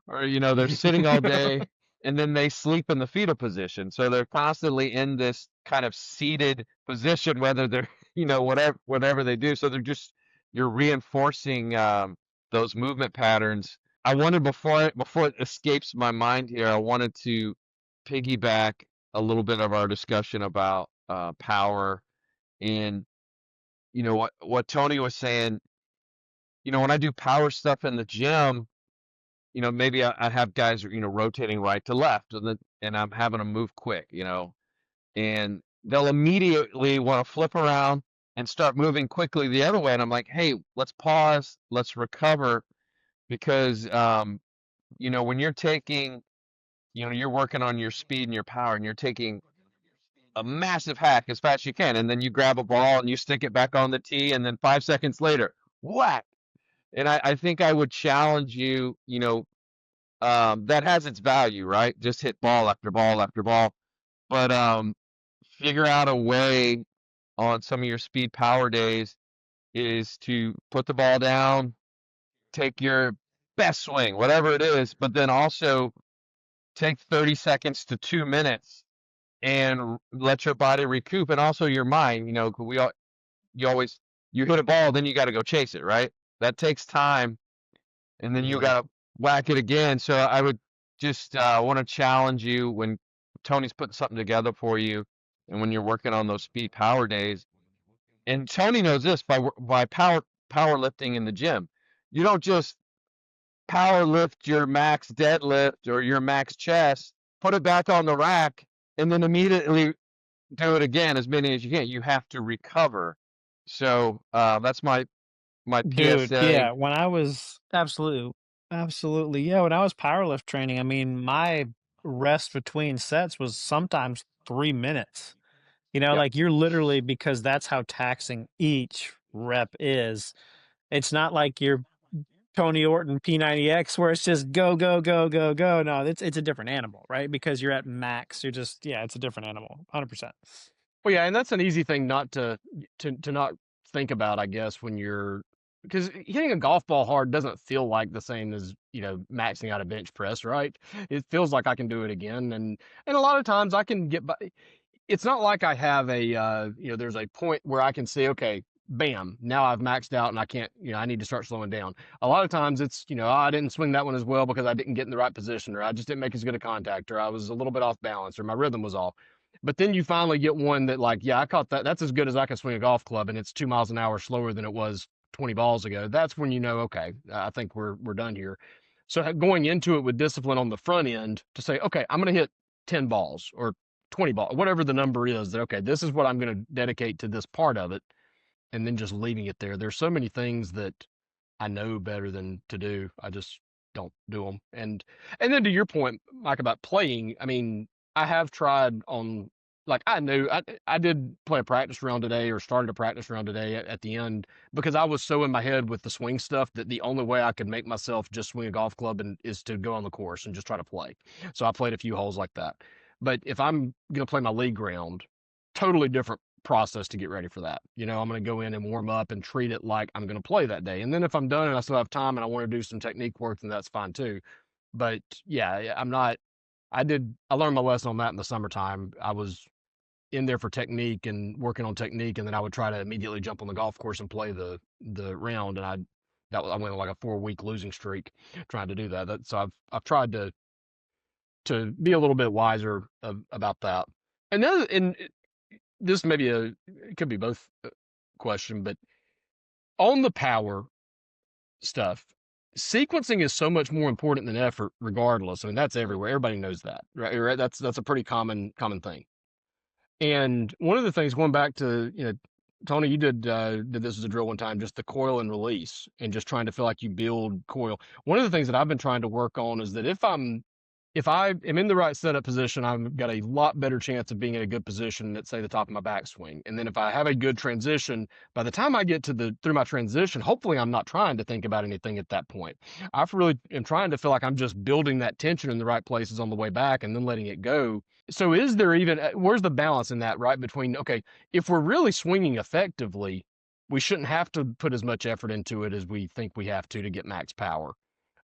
or they're sitting all day, and then they sleep in the fetal position. So they're constantly in this kind of seated position, whether they're whatever they do. So you're reinforcing those movement patterns. I wanted before it escapes my mind here, I wanted to piggyback a little bit of our discussion about power, and what Tony was saying. When I do power stuff in the gym, maybe I have guys, rotating right to left, and I'm having them move quick, and they'll immediately want to flip around and start moving quickly the other way. And I'm like, hey, let's pause, let's recover, because when you're taking, you're working on your speed and your power, and you're taking a massive hack as fast as you can, and then you grab a ball and you stick it back on the tee, and then 5 seconds later, whack. And I think I would challenge you, that has its value, right? Just hit ball after ball after ball. But figure out a way on some of your speed power days is to put the ball down, take your best swing, whatever it is, but then also take 30 seconds to 2 minutes and let your body recoup, and also your mind. 'Cause you hit a ball, then you got to go chase it, right? That takes time, and then you Mhm. got to whack it again. So I would just want to challenge you when Tony's putting something together for you. And when you're working on those speed power days, and Tony knows this by powerlifting in the gym, you don't just power lift your max deadlift or your max chest, put it back on the rack, and then immediately do it again as many as you can. You have to recover. So that's my Dude, PSA. yeah, when I was absolutely, yeah, when I was powerlift training, I mean, my rest between sets was sometimes 3 minutes. You know, Yep. like you're literally because that's how taxing each rep is. It's not like you're Tony Orton P90X where it's just go, go, go, go, go. No, it's a different animal, right? Because you're at max. You're just yeah, it's a different animal, 100%. Well, yeah, and that's an easy thing not to not think about, I guess, when you're because hitting a golf ball hard doesn't feel like the same as, maxing out a bench press, right? It feels like I can do it again, and a lot of times I can get by. It's not like I have there's a point where I can say, okay, bam, now I've maxed out and I can't, I need to start slowing down. A lot of times it's, oh, I didn't swing that one as well because I didn't get in the right position, or I just didn't make as good a contact, or I was a little bit off balance, or my rhythm was off. But then you finally get one that, like, yeah, I caught that. That's as good as I can swing a golf club, and it's 2 miles an hour slower than it was 20 balls ago. That's when you know, okay, I think we're done here. So going into it with discipline on the front end to say, okay, I'm going to hit 10 balls or 20 balls, whatever the number is, that, okay, this is what I'm going to dedicate to this part of it, and then just leaving it there. There's so many things that I know better than to do. I just don't do them. And then to your point, Mike, about playing, I mean, I have tried on, like, I did play a practice round today, or started a practice round today at the end, because I was so in my head with the swing stuff that the only way I could make myself just swing a golf club is to go on the course and just try to play. So I played a few holes like that. But if I'm going to play my league round, totally different process to get ready for that. I'm going to go in and warm up and treat it like I'm going to play that day. And then if I'm done and I still have time and I want to do some technique work, then that's fine too. But yeah, I'm not. I learned my lesson on that in the summertime. I was in there for technique and working on technique, and then I would try to immediately jump on the golf course and play the round. And I went on like a 4 week losing streak trying to do that. So I've tried to be a little bit wiser about that. And this maybe it could be both question, but on the power stuff, sequencing is so much more important than effort, regardless. I mean, that's everywhere. Everybody knows that, right? Right? That's a pretty common thing. And one of the things, going back to, Tony, you did this as a drill one time, just the coil and release, and just trying to feel like you build coil. One of the things that I've been trying to work on is that if I am in the right setup position, I've got a lot better chance of being in a good position at, say, the top of my backswing. And then if I have a good transition, by the time I get through my transition, hopefully I'm not trying to think about anything at that point. I really am trying to feel like I'm just building that tension in the right places on the way back and then letting it go. So is there even, where's the balance in that, right? Between, okay, if we're really swinging effectively, we shouldn't have to put as much effort into it as we think we have to get max power.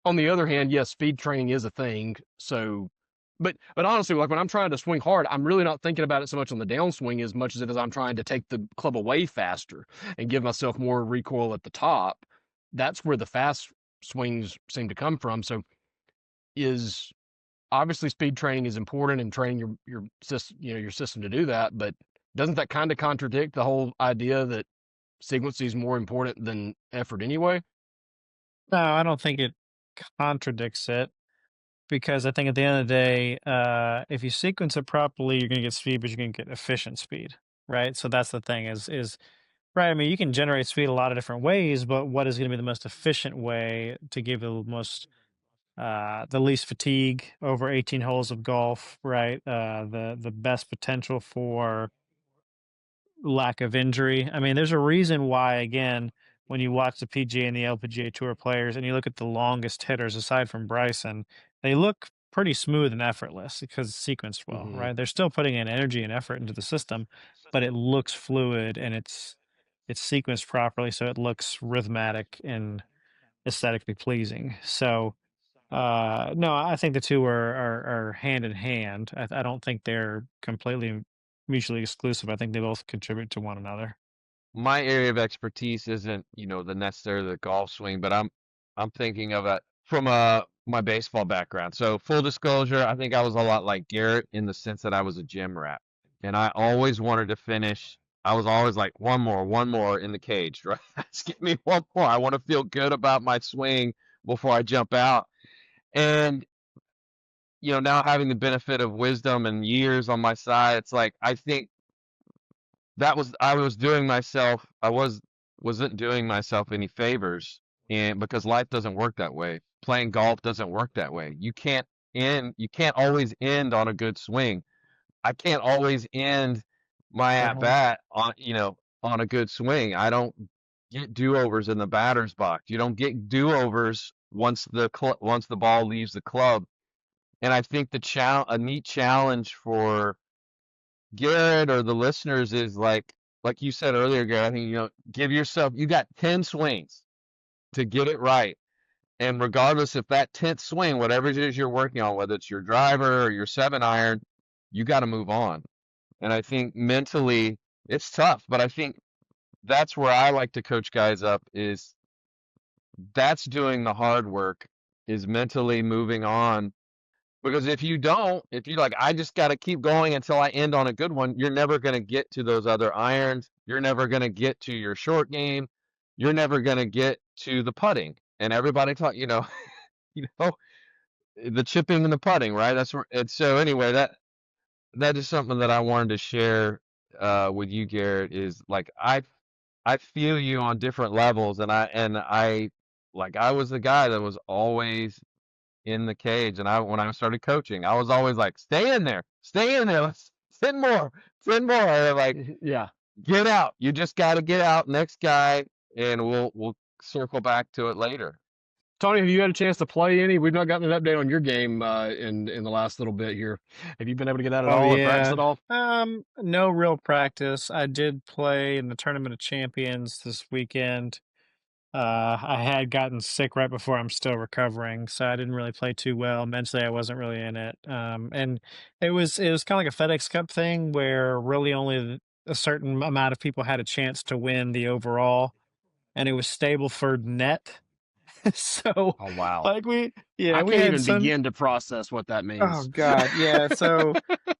On the other hand, yes, speed training is a thing. So, but honestly, like when I'm trying to swing hard, I'm really not thinking about it so much on the downswing as much as it is I'm trying to take the club away faster and give myself more recoil at the top. That's where the fast swings seem to come from. So, is obviously speed training is important and training your system, your system to do that. But doesn't that kind of contradict the whole idea that sequencing is more important than effort anyway? No, I don't think it contradicts it because I think at the end of the day, if you sequence it properly, you're going to get speed, but you're going to get efficient speed, right? So that's the thing is right. I mean, you can generate speed a lot of different ways, but what is going to be the most efficient way to give the least fatigue over 18 holes of golf, right? The best potential for lack of injury. I mean, there's a reason why, again, when you watch the PGA and the LPGA Tour players and you look at the longest hitters aside from Bryson, they look pretty smooth and effortless because it's sequenced well, Mm-hmm. right? They're still putting in energy and effort into the system, but it looks fluid and it's sequenced properly, so it looks rhythmic and aesthetically pleasing. So, no, I think the two are hand in hand. I don't think they're completely mutually exclusive. I think they both contribute to one another. My area of expertise isn't, the necessarily the golf swing, but I'm thinking of it from my baseball background. So full disclosure, I think I was a lot like Garrett in the sense that I was a gym rat. and I always wanted to finish. I was always like, one more in the cage, right? Just give me one more. I want to feel good about my swing before I jump out. And, now having the benefit of wisdom and years on my side, it's like, I think I wasn't doing myself any favors, and because life doesn't work that way. Playing golf doesn't work that way. You can't always end on a good swing. I can't always end my at Right. bat on a good swing. I don't get do-overs in the batter's box. You don't get do-overs once the ball leaves the club. And I think a neat challenge for Garrett or the listeners is like you said earlier, Garrett. I think you got 10 swings to get it right. And regardless if that 10th swing, whatever it is you're working on, whether it's your driver or your 7-iron, you got to move on. And I think mentally it's tough, but I think that's where I like to coach guys up is that's doing the hard work, is mentally moving on. Because if you don't, if you like, I just got to keep going until I end on a good one, you're never going to get to those other irons. You're never going to get to your short game. You're never going to get to the putting. And everybody taught, you know, the chipping and the putting, right? That's where. And so anyway, that is something that I wanted to share with you, Garrett. Is like I feel you on different levels, and I was the guy that was always in the cage, and when I started coaching, I was always like, stay in there, let's 10 more, and like Yeah. get out. You just got to get out. Next guy, and we'll circle back to it later. Tony, have you had a chance to play any? We've not gotten an update on your game in the last little bit here. Have you been able to get out at Oh all or practice yeah. at all? No real practice. I did play in the Tournament of Champions this weekend. I had gotten sick right before. I'm still recovering, so I didn't really play too well. Mentally, I wasn't really in it. And it was kind of like a FedEx Cup thing where really only a certain amount of people had a chance to win the overall, and it was Stableford net. So, Oh wow. like I we can't had even some. begin to process what that Oh means. God,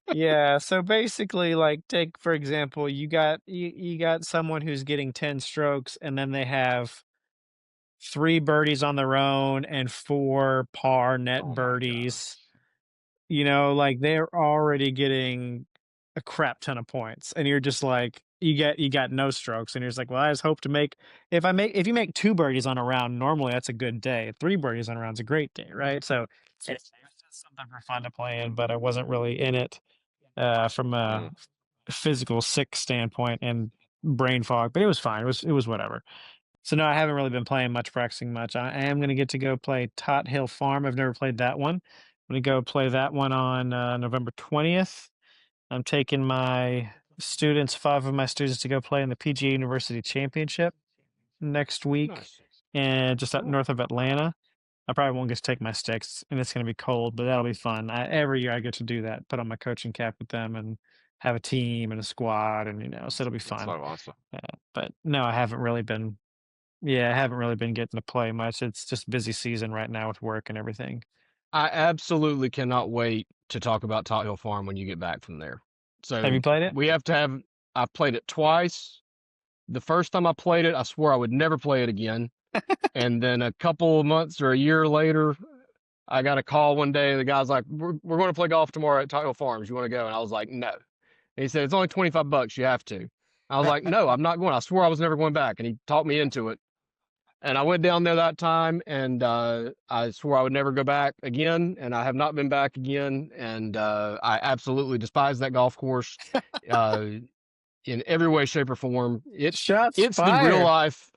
yeah. So basically, like, take for example, you got someone who's getting 10 strokes, and then they have 3 birdies on their own and 4 par net Oh my birdies. gosh. Like they're already getting a crap ton of points, and you're just like, you got no strokes, and you're just like, well, I just hope to make if you make 2 birdies on a round, normally that's a good day. 3 birdies on a round's a great day, right? So it's just something for fun to play in, but I wasn't really in it from Mm. a physical sick standpoint and brain fog, but it was fine. It was whatever. So no, I haven't really been playing much, practicing much. I am going to get to go play Tot Hill Farm. I've never played that one. I'm going to go play that one on November 20th. I'm taking my students, 5 of my students, to go play in the PGA University Championship next week, Nice. and just up Cool. north of Atlanta. I probably won't get to take my sticks, and it's going to be cold, but that'll be fun. Every year I get to do that, put on my coaching cap with them, and have a team and a squad, and so it'll be That's so fun. awesome. But no, I haven't really been. Yeah, I haven't really been getting to play much. It's just busy season right now with work and everything. I absolutely cannot wait to talk about Tot Hill Farm when you get back from there. Have So you played it? we have to have. I've played it twice. The first time I played it, I swore I would never play it again. And then a couple of months or a year later, I got a call one day. The guy's like, "We're going to play golf tomorrow at Tot Hill Farms. You want to go?" And I was like, "No." And he said, "It's only $25. You have to." I was like, "No, I'm not going." I swore I was never going back, and he talked me into it. And I went down there that time, and I swore I would never go back again, and I have not been back again. And I absolutely despise that golf course uh, in every way, shape, or form. Shots It's the real fired. life.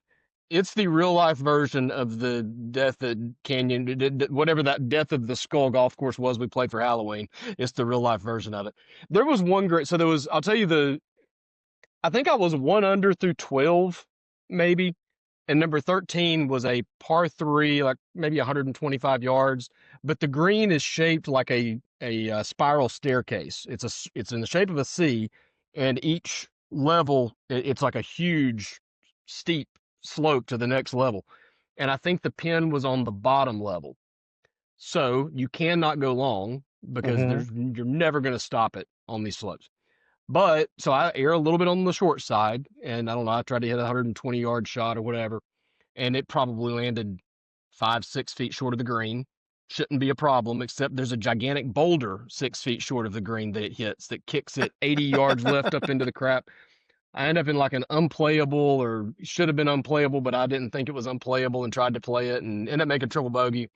It's the real life version of the Death of Canyon, whatever that Death of the Skull golf course was we played for Halloween. It's the real life version of it. There was one great. So there was. I'll tell you. I think I was 1 under through 12, maybe. And number 13 was a par 3, like maybe 125 yards. But the green is shaped like a spiral staircase. It's in the shape of a C, and each level it's like a huge steep slope to the next level. And I think the pin was on the bottom level, so you cannot go long because Hmm. you're never going to stop it on these slopes. But so I err a little bit on the short side, and I don't know. I tried to hit a 120-yard shot or whatever, and it probably landed 5, 6 feet short of the green. Shouldn't be a problem, except there's a gigantic boulder 6 feet short of the green that it hits that kicks it 80 yards left up into the crap. I end up in like an unplayable, or should have been unplayable, but I didn't think it was unplayable and tried to play it and ended up making triple bogey.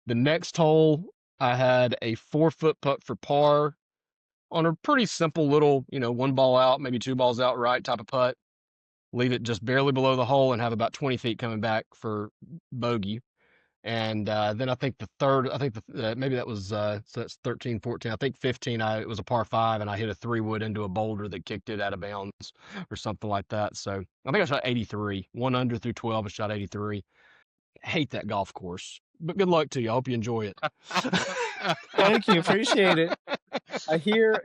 The next hole, I had a 4-foot putt for par on a pretty simple little, one ball out, maybe two balls out right type of putt. Leave it just barely below the hole and have about 20 feet coming back for bogey. And then I think the third, maybe that was, so that's 13, 14. I think 15, it was a par 5, and I hit a 3-wood into a boulder that kicked it out of bounds or something like that. So I think I shot 83, 1 under through 12. I shot 83. Hate that golf course, but good luck to you. I hope you enjoy it. Thank you. Appreciate it. I hear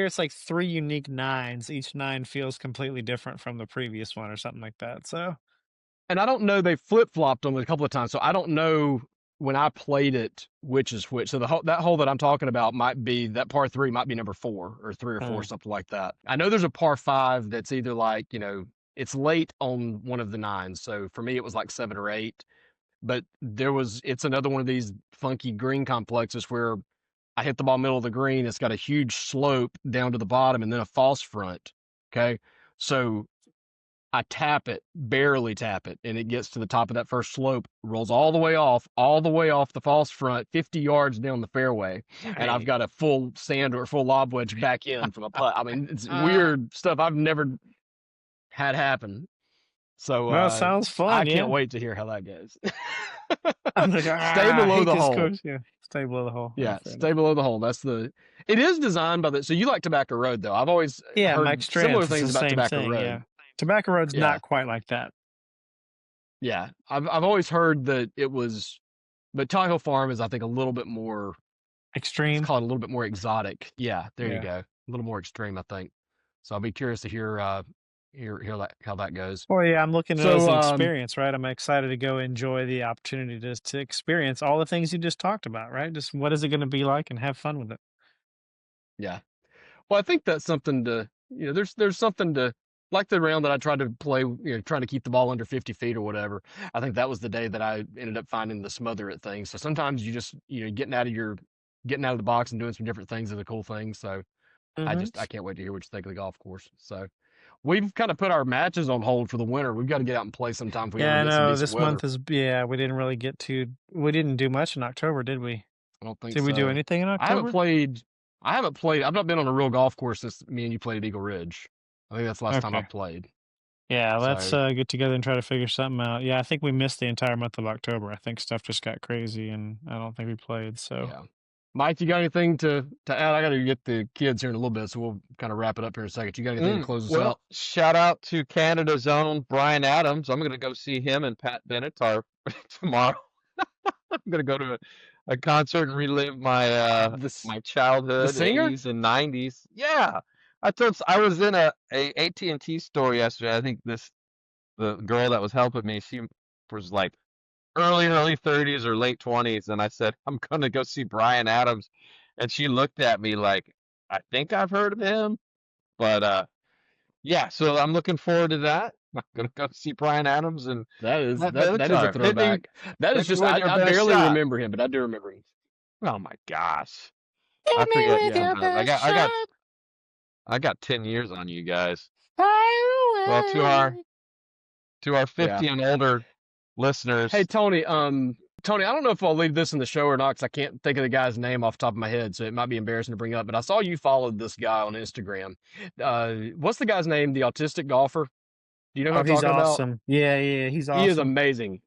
it's like 3 unique nines. Each 9 feels completely different from the previous one or something like that. So, And I don't know, they flip-flopped them a couple of times, so I don't know when I played it which is which. So that hole that I'm talking about might be, that par 3 might be number 4 or 3 or 4, something like that. I know there's a par 5 that's either like, it's late on one of the 9s. So for me, it was like 7 or 8. But it's another one of these funky green complexes where I hit the ball middle of the green. It's got a huge slope down to the bottom and then a false front. Okay. So I barely tap it, and it gets to the top of that first slope, rolls all the way off the false front, 50 yards down the fairway. And I've got a full sand or full lob wedge back in from a putt. I mean, it's weird stuff I've never had happen. So well, sounds fun. I can't wait to hear how that goes. I'm like, stay below the hole. Course. Yeah, stay below the hole. Yeah, stay below the hole. It is designed by so you like Tobacco Road, though. I've always heard Mike similar things about Tobacco Road. Yeah. Tobacco Road's not quite like that. Yeah, I've always heard that it was, but Tahoe Farm is, I think, a little bit more extreme. It's called a little bit more exotic. Yeah, there you go. A little more extreme, I think. So I'll be curious to hear how that goes. Well, yeah, I'm looking at it as an experience, right? I'm excited to go enjoy the opportunity to experience all the things you just talked about, right? Just what is it going to be like, and have fun with it. Yeah. Well, I think that's something to, there's something to, like the round that I tried to play, trying to keep the ball under 50 feet or whatever. I think that was the day that I ended up finding the smother it thing. So sometimes you just, getting out of the box and doing some different things is a cool thing. So I can't wait to hear what you think of the golf course. So we've kind of put our matches on hold for the winter. We've got to get out and play sometime. If we ever get some this weather. month is, we didn't do much in October, did we? I don't think so. Did we do anything in October? I haven't played. I've not been on a real golf course since me and you played at Eagle Ridge. I think that's the last time I played. Yeah, let's get together and try to figure something out. Yeah, I think we missed the entire month of October. I think stuff just got crazy, and I don't think we played. So, yeah. Mike, you got anything to add? I got to get the kids here in a little bit, so we'll kind of wrap it up here in a second. You got anything to close us out? Shout out to Canada's own Bryan Adams. I'm going to go see him and Pat Benatar tomorrow. I'm going to go to a concert and relive my my childhood, the singer? 80s and 90s. Yeah. I was in a AT&T store yesterday. I think the girl that was helping me, she was like early 30s or late 20s, and I said, I'm gonna go see Bryan Adams, and she looked at me like, I think I've heard of him, but yeah, so I'm looking forward to that. I'm gonna go see Bryan Adams, and that is a throwback. That is just I barely remember him, but I do remember him. Oh my gosh, I forget. I got 10 years on you guys. Well, to our 50 and older listeners. Hey, Tony, I don't know if I'll leave this in the show or not, because I can't think of the guy's name off the top of my head, so it might be embarrassing to bring up, but I saw you followed this guy on Instagram. What's the guy's name, the autistic golfer? Do you know who I'm talking about? He's awesome. Yeah, he's awesome. He is amazing.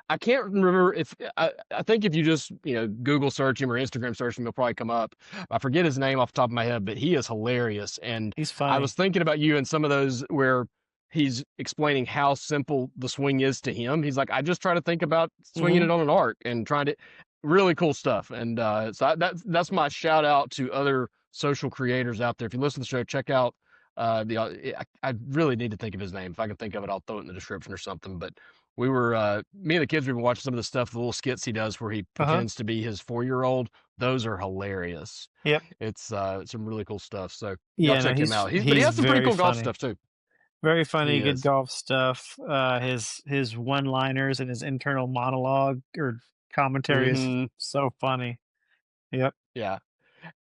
I can't remember I think if you just, Google search him or Instagram search him, he'll probably come up. I forget his name off the top of my head, but he is hilarious. And he's funny. I was thinking about you and some of those where he's explaining how simple the swing is to him. He's like, I just try to think about swinging it on an arc and trying to, really cool stuff. And so that's my shout out to other social creators out there. If you listen to the show, check out I really need to think of his name. If I can think of it, I'll throw it in the description or something. But we were me and the kids, we've been watching some of the stuff, the little skits he does where he Uh-huh. pretends to be his 4-year-old. Those are hilarious. Yep. It's some really cool stuff. So y'all Yeah, no, check him out. But he he's has some pretty very cool golf funny. stuff too. Very funny, He good is. golf stuff. His one-liners and his internal monologue or commentary is Mhm. so funny. Yep. Yeah.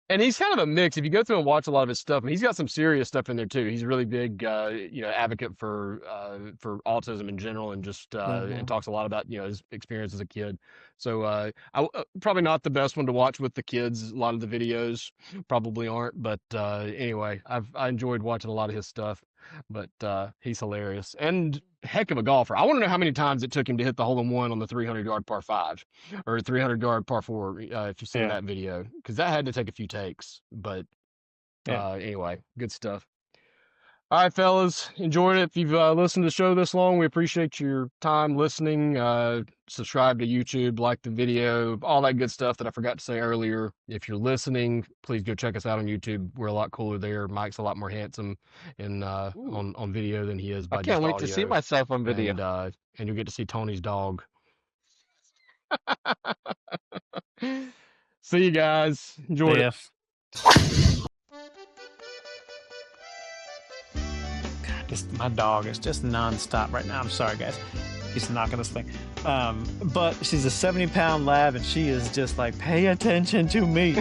And he's kind of a mix. If you go through and watch a lot of his stuff, and he's got some serious stuff in there too. He's a really big, advocate for autism in general, and just Mhm. and talks a lot about his experience as a kid. So probably not the best one to watch with the kids. A lot of the videos probably aren't, but anyway, I enjoyed watching a lot of his stuff. But he's hilarious and heck of a golfer. I want to know how many times it took him to hit the hole-in-one on the 300-yard par 5 or 300-yard par 4. If you've seen Yeah. that video, because that had to take a few takes. But Yeah. anyway, good stuff. All right, fellas, enjoyed it. If you've listened to the show this long, we appreciate your time listening. Subscribe to YouTube, like the video, all that good stuff that I forgot to say earlier. If you're listening, please go check us out on YouTube. We're a lot cooler there. Mike's a lot more handsome in Ooh. on video than he is by I just can't wait to see audio. myself on video. And you'll get to see Tony's dog. See you guys. Enjoy it. Yeah. My dog is just nonstop right now. I'm sorry, guys. He's knocking this thing. But she's a 70-pound lab, and she is just like, pay attention to me.